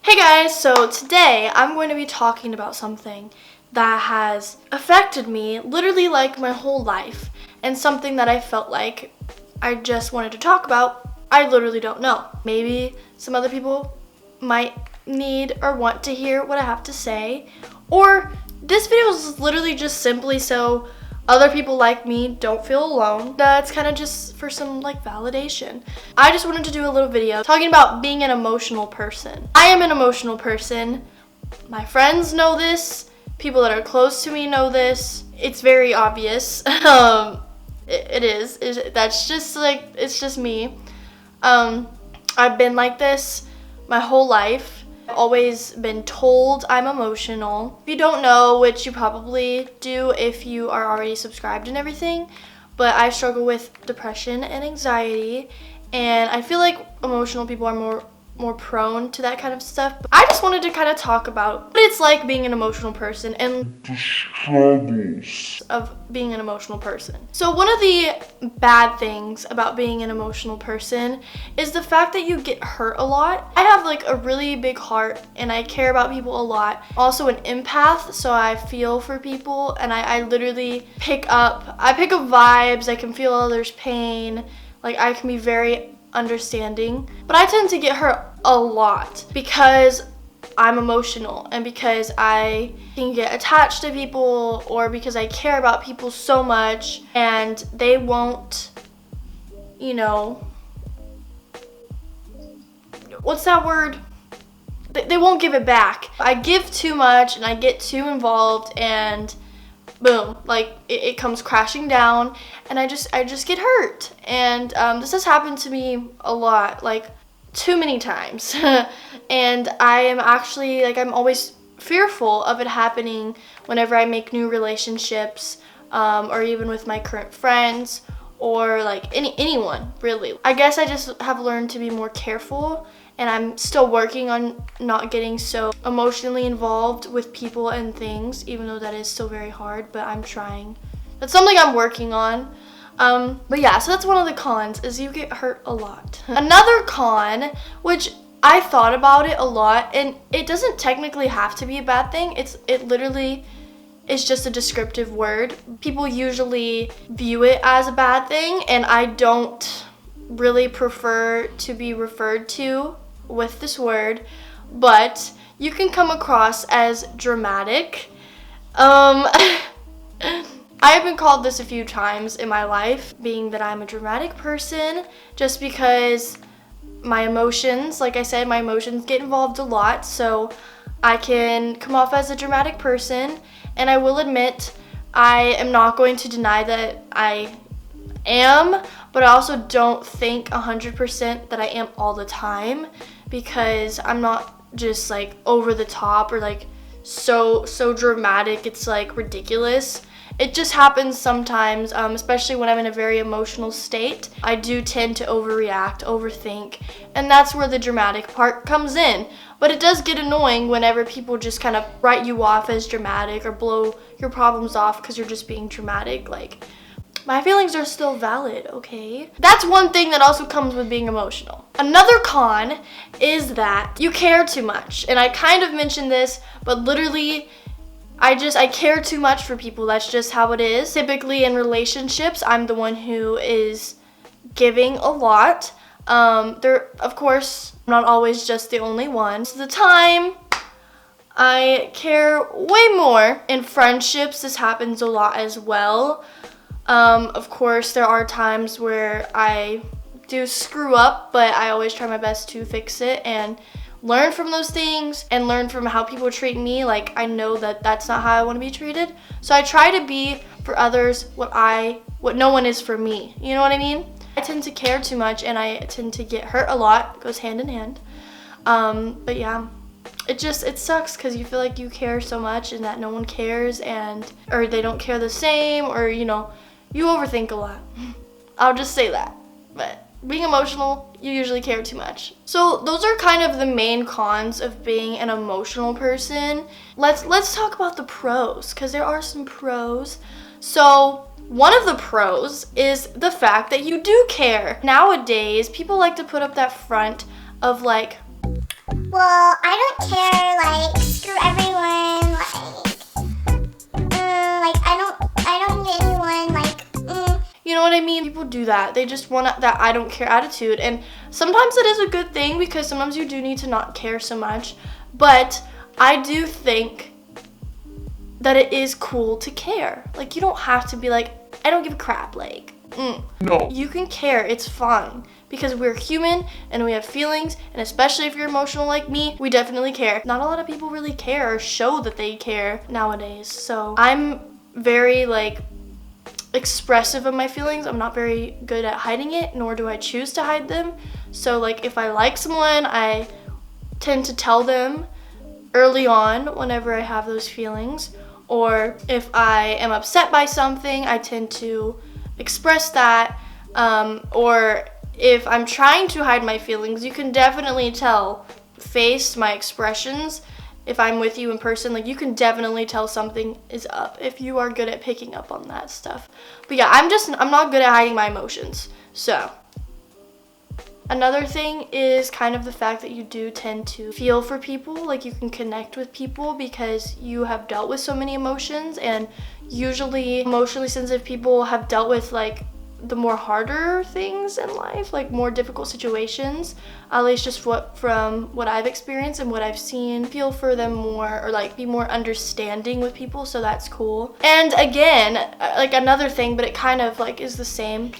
Hey guys, so today I'm going to be talking about something that has affected me literally like my whole life, and something that I felt like I just wanted to talk about. I literally don't know. Maybe some other people might need or want to hear what I have to say, or this video is literally just simply so other people like me don't feel alone. It's kind of just for some validation. I just wanted to do a little video talking about being an emotional person. I am an emotional person. My friends know this. People that are close to me know this. It's very obvious. It is. That's just it's just me. I've been like this my whole life. I've always been told I'm emotional. If you don't know, which you probably do if you are already subscribed and everything, but I struggle with depression and anxiety, and I feel like emotional people are more prone to that kind of stuff. But I just wanted to kind of talk about what it's like being an emotional person and the struggles of being an emotional person. So one of the bad things about being an emotional person is the fact that you get hurt a lot. I have a really big heart and I care about people a lot. Also an empath, so I feel for people, and I literally pick up vibes. I can feel others' pain. I can be very understanding, but I tend to get hurt a lot because I'm emotional and because I can get attached to people, or because I care about people so much and they won't, what's that word? They won't give it back. I give too much and I get too involved, and boom, it comes crashing down, and I just get hurt. And this has happened to me a lot, too many times. And I am actually I'm always fearful of it happening whenever I make new relationships, or even with my current friends, or anyone really. I guess I just have learned to be more careful, and I'm still working on not getting so emotionally involved with people and things, even though that is still very hard, but I'm trying. That's something I'm working on. But yeah, so that's one of the cons, is you get hurt a lot. Another con, which I thought about it a lot, and it doesn't technically have to be a bad thing. It literally is just a descriptive word. People usually view it as a bad thing, and I don't really prefer to be referred to with this word, but you can come across as dramatic. I have been called this a few times in my life, being that I'm a dramatic person, just because my emotions, like I said, my emotions get involved a lot, so I can come off as a dramatic person. And I will admit, I am not going to deny that I am, but I also don't think 100% that I am all the time, because I'm not just over the top or so dramatic it's ridiculous. It just happens sometimes, especially when I'm in a very emotional state. I do tend to overreact, overthink, and that's where the dramatic part comes in. But it does get annoying whenever people just kind of write you off as dramatic or blow your problems off because you're just being dramatic. My feelings are still valid, okay? That's one thing that also comes with being emotional. Another con is that you care too much. And I kind of mentioned this, but literally, I care too much for people. That's just how it is. Typically in relationships, I'm the one who is giving a lot. Of course, I'm not always just the only one. Most of the time, I care way more. In friendships, this happens a lot as well. Of course, there are times where I do screw up, but I always try my best to fix it and learn from those things and learn from how people treat me. I know that that's not how I want to be treated. So I try to be for others what no one is for me. You know what I mean? I tend to care too much, and I tend to get hurt a lot. It goes hand in hand. But yeah, it sucks because you feel like you care so much and that no one cares, or they don't care the same, or you overthink a lot. I'll just say that. But being emotional, you usually care too much. So those are kind of the main cons of being an emotional person. Let's talk about the pros, because there are some pros. So one of the pros is the fact that you do care. Nowadays, people like to put up that front of Well, I don't care, like, screw everyone, like, I don't need anyone, like, You know what I mean? People do that. They just want that I don't care attitude. And sometimes it is a good thing because sometimes you do need to not care so much. But I do think that it is cool to care. Like, you don't have to be like, I don't give a crap, like, No. You can care, it's fine. Because we're human and we have feelings, and especially if you're emotional like me, we definitely care. Not a lot of people really care or show that they care nowadays. So I'm very, like, expressive of my feelings. I'm not very good at hiding it, nor do I choose to hide them. So, like, if I like someone, I tend to tell them early on whenever I have those feelings. Or if I am upset by something, I tend to express that. Or if I'm trying to hide my feelings, you can definitely tell my expressions. If I'm with you in person, like, you can definitely tell something is up if you are good at picking up on that stuff. But yeah, I'm not good at hiding my emotions. So another thing is kind of the fact that you do tend to feel for people, like, you can connect with people because you have dealt with so many emotions, and usually emotionally sensitive people have dealt with, like, the more harder things in life, like more difficult situations, at least just from what I've experienced and what I've seen. Feel for them more, or like be more understanding with people, so that's cool. And again, like, another thing, but it kind of like is the same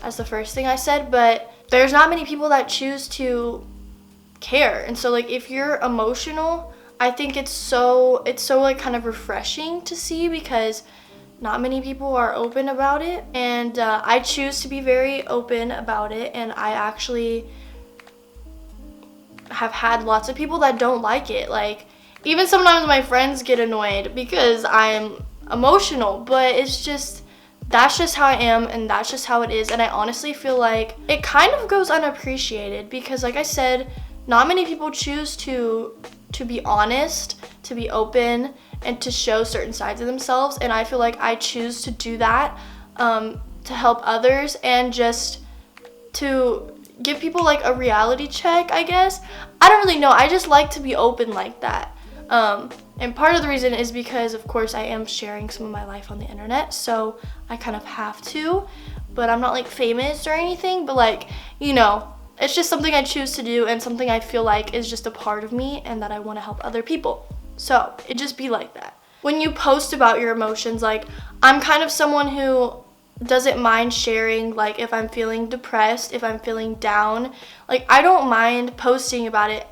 as the first thing I said, but there's not many people that choose to care. And so, like, if you're emotional, I think it's so like kind of refreshing to see, because not many people are open about it, and I choose to be very open about it. And I actually have had lots of people that don't like it. Like, even sometimes my friends get annoyed because I'm emotional, but it's just, that's just how I am, and that's just how it is. And I honestly feel like it kind of goes unappreciated because, like I said, not many people choose to be honest, to be open, and to show certain sides of themselves. And I feel like I choose to do that to help others, and just to give people, like, a reality check, I guess. I don't really know. I just like to be open like that. And part of the reason is because, of course, I am sharing some of my life on the internet, so I kind of have to. But I'm not, like, famous or anything, but, like, you know, it's just something I choose to do, and something I feel like is just a part of me and that I want to help other people. So it just be like that. When you post about your emotions, like, I'm kind of someone who doesn't mind sharing, like, if I'm feeling depressed, if I'm feeling down, like, I don't mind posting about it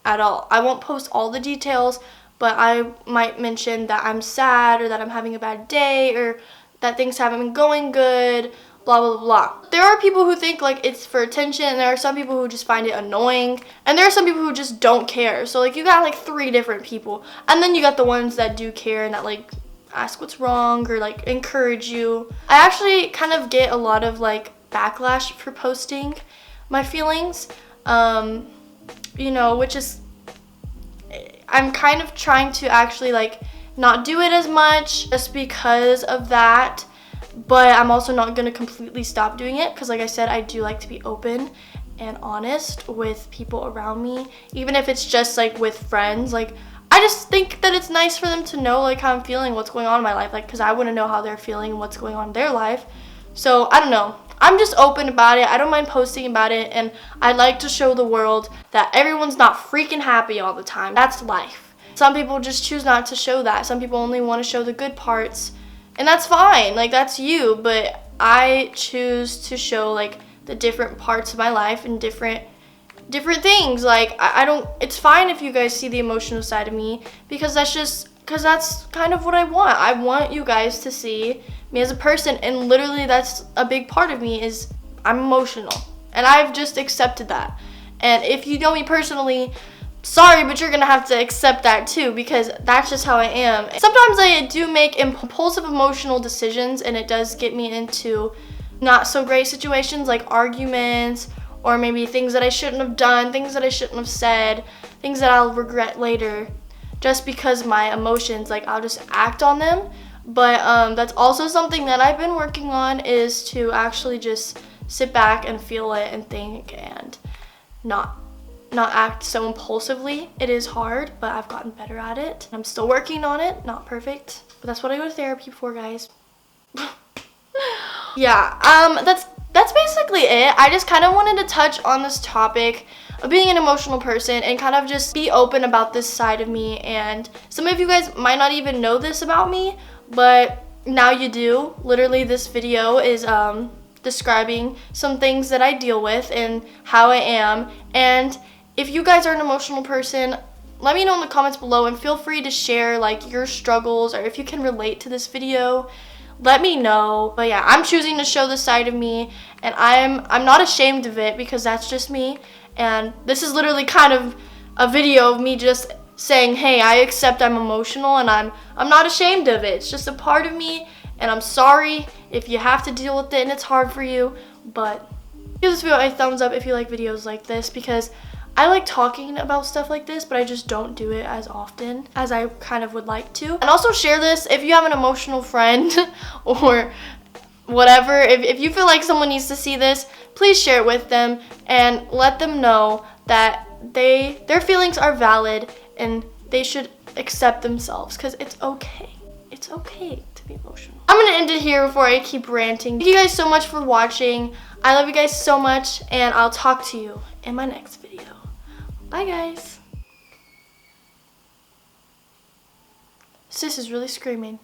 at all. I won't post all the details, but I might mention that I'm sad, or that I'm having a bad day, or that things haven't been going good, blah, blah, blah. There are people who think, like, it's for attention, and there are some people who just find it annoying, and there are some people who just don't care. So, like, you got, like, 3 different people, and then you got the ones that do care and that, like, ask what's wrong, or, like, encourage you. I actually kind of get a lot of, like, backlash for posting my feelings, you know, which is, I'm kind of trying to actually, like, not do it as much just because of that. But I'm also not going to completely stop doing it, because, like I said, I do like to be open and honest with people around me, even if it's just, like, with friends. Like, I just think that it's nice for them to know, like, how I'm feeling, what's going on in my life, like, because I want to know how they're feeling and what's going on in their life. So I don't know. I'm just open about it. I don't mind posting about it, and I like to show the world that everyone's not freaking happy all the time. That's life. Some people just choose not to show that. Some people only want to show the good parts. And that's fine, like, that's you, but I choose to show, like, the different parts of my life and different things. Like, I don't, it's fine if you guys see the emotional side of me, because that's kind of what I want. I want you guys to see me as a person, and literally that's a big part of me, is I'm emotional, and I've just accepted that. And if you know me personally, sorry, but you're gonna have to accept that too, because that's just how I am. Sometimes I do make impulsive emotional decisions, and it does get me into not so great situations, like arguments, or maybe things that I shouldn't have done, things that I shouldn't have said, things that I'll regret later, just because my emotions, like, I'll just act on them. But that's also something that I've been working on, is to actually just sit back and feel it and think, and not not act so impulsively. It is hard, but I've gotten better at it. I'm still working on it, not perfect, but that's what I go to therapy for, guys. Yeah, that's basically it. I just kind of wanted to touch on this topic of being an emotional person and kind of just be open about this side of me. And some of you guys might not even know this about me, but now you do. Literally, this video is describing some things that I deal with and how I am. And if you guys are an emotional person, let me know in the comments below, and feel free to share like your struggles, or if you can relate to this video, let me know. But yeah, I'm choosing to show this side of me, and I'm not ashamed of it, because that's just me. And this is literally kind of a video of me just saying, hey, I accept I'm emotional, and I'm not ashamed of it. It's just a part of me, and I'm sorry if you have to deal with it and it's hard for you. But give this video a thumbs up if you like videos like this, because I like talking about stuff like this, but I just don't do it as often as I kind of would like to. And also share this if you have an emotional friend or whatever. If you feel like someone needs to see this, please share it with them and let them know that their feelings are valid and they should accept themselves, because it's okay. It's okay to be emotional. I'm gonna end it here before I keep ranting. Thank you guys so much for watching. I love you guys so much, and I'll talk to you in my next video. Bye, guys. Sis is really screaming.